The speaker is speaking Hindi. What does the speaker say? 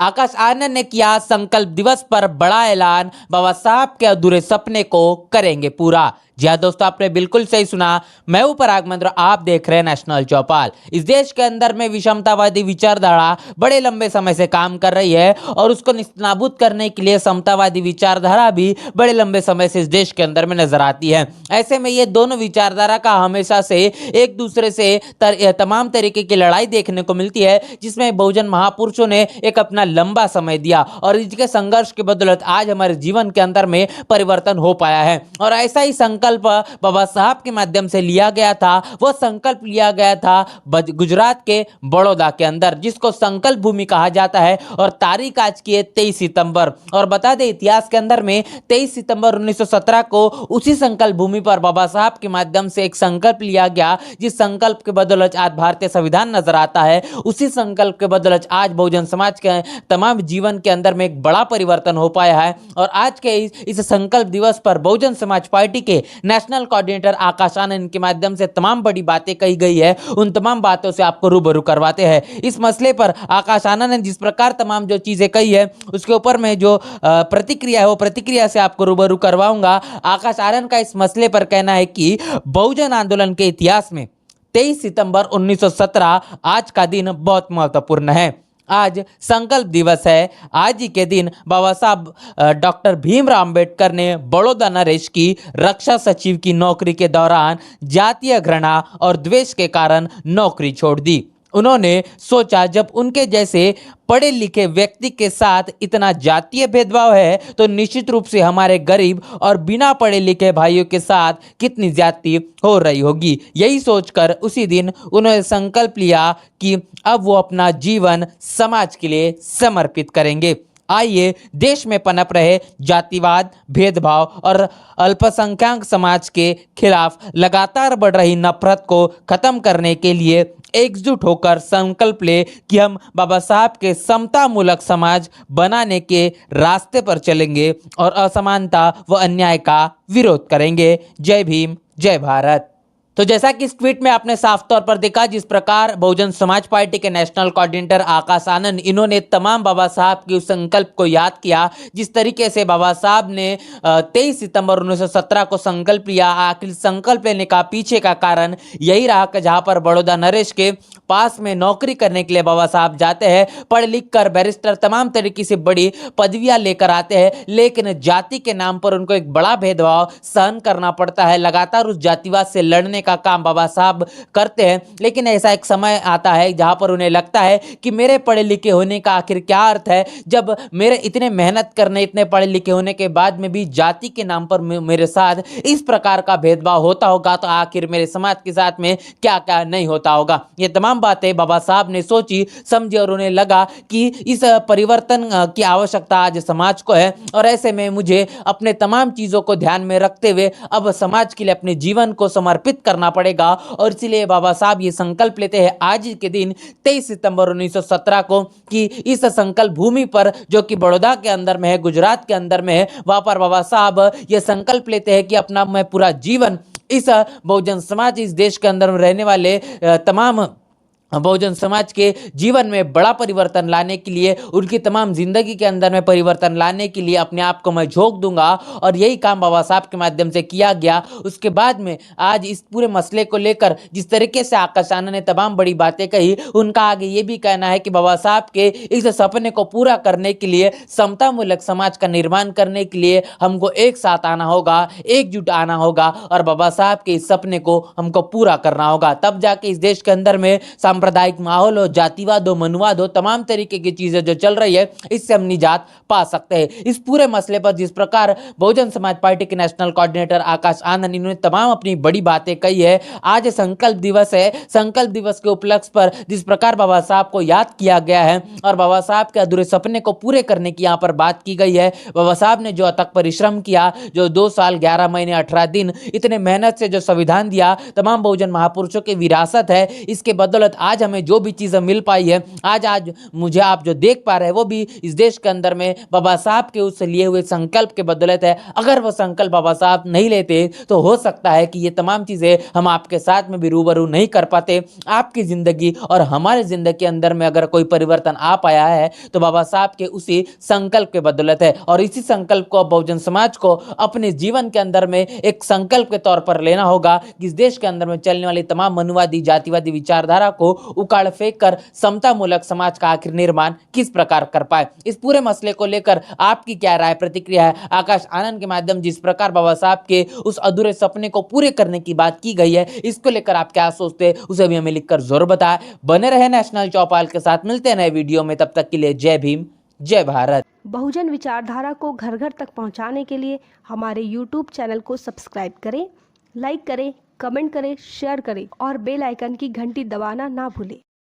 आकाश आनंद ने किया संकल्प दिवस पर बड़ा ऐलान, बाबा साहब के अधूरे सपने को करेंगे पूरा। जी हाँ दोस्तों, आपने बिल्कुल सही सुना। मैं हूं पराग मंत्र, आप देख रहे हैं नेशनल चौपाल। इस देश के अंदर में विषमतावादी विचारधारा बड़े लंबे समय से काम कर रही है और उसको निस्तानाबूद करने के लिए समतावादी विचारधारा भी बड़े लंबे समय से इस देश के अंदर में नजर आती है। ऐसे में ये दोनों विचारधारा का हमेशा से एक दूसरे से तमाम तरीके की लड़ाई देखने को मिलती है, जिसमें बहुजन महापुरुषों ने एक अपना लंबा समय दिया और इसके संघर्ष की बदौलत आज हमारे जीवन के अंदर में परिवर्तन हो पाया है। और ऐसा ही संकल्प बाबा साहब के माध्यम से लिया गया था। वो संकल्प लिया गया था गुजरात के बड़ौदा के अंदर, जिसको संकल्प भूमि कहा जाता है। और तारीख आज की है 23 सितंबर। और बता दें इतिहास के अंदर में 23 सितंबर 1917 को उसी संकल्प भूमि पर बाबा साहब के माध्यम से एक संकल्प लिया गया, जिस संकल्प के बदौलत आज भारतीय संविधान नजर आता है। उसी संकल्प के बदौलत आज बहुजन समाज के तमाम जीवन के अंदर में एक बड़ा परिवर्तन हो पाया है। और आज के इस संकल्प दिवस पर बहुजन समाज पार्टी के नेशनल कोऑर्डिनेटर आकाश आनंद के माध्यम से तमाम बड़ी बातें कही गई है। उन तमाम बातों से आपको रूबरू करवाते हैं। इस मसले पर आकाश आनंद ने जिस प्रकार तमाम जो चीजें कही है, उसके ऊपर में जो प्रतिक्रिया है वो प्रतिक्रिया से आपको रूबरू करवाऊंगा। आकाश आनंद का इस मसले पर कहना है कि बहुजन आंदोलन के इतिहास में 23 सितंबर 1917 आज का दिन बहुत महत्वपूर्ण है। आज संकल्प दिवस है। आज ही के दिन बाबा साहब डॉक्टर भीमराव अंबेडकर ने बड़ौदा नरेश की रक्षा सचिव की नौकरी के दौरान जातीय घृणा और द्वेष के कारण नौकरी छोड़ दी। उन्होंने सोचा, जब उनके जैसे पढ़े लिखे व्यक्ति के साथ इतना जातीय भेदभाव है तो निश्चित रूप से हमारे गरीब और बिना पढ़े लिखे भाइयों के साथ कितनी ज्यादती हो रही होगी। यही सोचकर उसी दिन उन्होंने संकल्प लिया कि अब वो अपना जीवन समाज के लिए समर्पित करेंगे। आइए देश में पनप रहे जातिवाद, भेदभाव और अल्पसंख्यक समाज के खिलाफ लगातार बढ़ रही नफरत को खत्म करने के लिए एकजुट होकर संकल्प ले कि हम बाबा साहब के समतामूलक समाज बनाने के रास्ते पर चलेंगे और असमानता व अन्याय का विरोध करेंगे। जय भीम, जय भारत। तो जैसा कि इस ट्वीट में आपने साफ तौर पर देखा, जिस प्रकार बहुजन समाज पार्टी के नेशनल कोऑर्डिनेटर आकाश आनंद इन्होंने तमाम बाबा साहब के उस संकल्प को याद किया। जिस तरीके से बाबा साहब ने 23 सितंबर 1917 को संकल्प लिया। आखिर संकल्प लेने का पीछे का कारण यही रहा कि जहां पर बड़ौदा नरेश के पास में नौकरी करने के लिए बाबा साहब जाते हैं, पढ़ लिख कर बैरिस्टर तमाम तरीके से बड़ी पदवियां लेकर आते हैं, लेकिन जाति के नाम पर उनको एक बड़ा भेदभाव सहन करना पड़ता है। लगातार उस जातिवाद से लड़ने का काम बाबा साहब करते हैं, लेकिन ऐसा एक समय आता है जहां पर उन्हें लगता है कि मेरे पढ़े लिखे होने का आखिर क्या अर्थ है, जब मेरे इतने मेहनत करने, इतने पढ़े लिखे होने के बाद में भी जाति के नाम पर मेरे साथ इस प्रकार का भेदभाव होता होगा, तो आखिर मेरे समाज के साथ में क्या क्या नहीं होता होगा। ये तमाम बातें बाबा साहब ने सोची समझी और उन्हें लगा कि इस परिवर्तन की आवश्यकता आज समाज को है। और ऐसे में मुझे अपने तमाम चीजों को ध्यान में रखते हुए अब समाज के लिए अपने जीवन को समर्पित करना पड़ेगा। और इसलिए बाबा साहब ये संकल्प लेते हैं आज के दिन 23 सितंबर 1917 को कि इस संकल्प भूमि पर, जो कि बड़ौदा के अंदर में है, गुजरात के अंदर में है, वहां पर बाबा साहब ये संकल्प लेते हैं कि अपना मैं पूरा जीवन इस बहुजन समाज, इस देश के अंदर रहने वाले तमाम बहुजन समाज के जीवन में बड़ा परिवर्तन लाने के लिए, उनकी तमाम जिंदगी के अंदर में परिवर्तन लाने के लिए अपने आप को मैं झोंक दूंगा। और यही काम बाबा साहब के माध्यम से किया गया। उसके बाद में आज इस पूरे मसले को लेकर जिस तरीके से आकाश आनंद ने तमाम बड़ी बातें कही, उनका आगे ये भी कहना है कि बाबा साहब के इस सपने को पूरा करने के लिए, समतामूलक समाज का निर्माण करने के लिए हमको एक साथ आना होगा, एकजुट आना होगा और बाबा साहब के इस सपने को हमको पूरा करना होगा। तब जाके इस देश के अंदर में सांप्रदायिक माहौल हो, जातिवाद हो, मनुवाद हो, तमाम तरीके की चीजें जो चल रही है, इससे हम निजात पा सकते हैं। इस पूरे मसले पर जिस प्रकार बहुजन समाज पार्टी के नेशनल कोऑर्डिनेटर आकाश आनंद इन्होंने तमाम अपनी बड़ी बातें कही है। आज संकल्प दिवस है। संकल्प दिवस के उपलक्ष्य पर जिस प्रकार बाबा साहब को याद किया गया है और बाबा साहब के अधूरे सपने को पूरे करने की यहाँ पर बात की गई है। बाबा साहब ने जो अथक परिश्रम किया, जो 2 साल 11 महीने 18 दिन इतने मेहनत से जो संविधान दिया, तमाम बहुजन महापुरुषों की विरासत है। इसके बदौलत आज हमें जो भी चीज़ें मिल पाई है, आज मुझे आप जो देख पा रहे हैं वो भी इस देश के अंदर में बाबा साहब के उस लिए हुए संकल्प के बदौलत है। अगर वो संकल्प बाबा साहब नहीं लेते तो हो सकता है कि ये तमाम चीज़ें हम आपके साथ में भी रूबरू नहीं कर पाते। आपकी ज़िंदगी और हमारे ज़िंदगी के अंदर में अगर कोई परिवर्तन आ पाया है तो बाबा साहब के उसी संकल्प के बदौलत है, और इसी संकल्प को बहुजन समाज को अपने जीवन के अंदर में एक संकल्प के तौर पर लेना होगा कि इस देश के अंदर में चलने वाली तमाम मनुवादी जातिवादी विचारधारा को उखाड़ फेंक कर समतामूलक समाज का आखिर निर्माण किस प्रकार कर पाए। इस पूरे मसले को लेकर आपकी क्या राय प्रतिक्रिया है? आकाश आनंद के माध्यम जिस प्रकार बाबा साहब के उस अधूरे सपने को पूरे करने की बात की गई है, इसको लेकर आप क्या सोचते हैं उसे भी हमें लिखकर जरूर बताएं। बने रहे नेशनल चौपाल के साथ, मिलते हैं नए वीडियो में, तब तक के लिए जय भीम जय भारत। बहुजन विचारधारा को घर घर तक पहुंचाने के लिए हमारे YouTube चैनल को सब्सक्राइब करें, लाइक करें, कमेंट करें, शेयर करें और बेल आइकन की घंटी दबाना ना भूलें।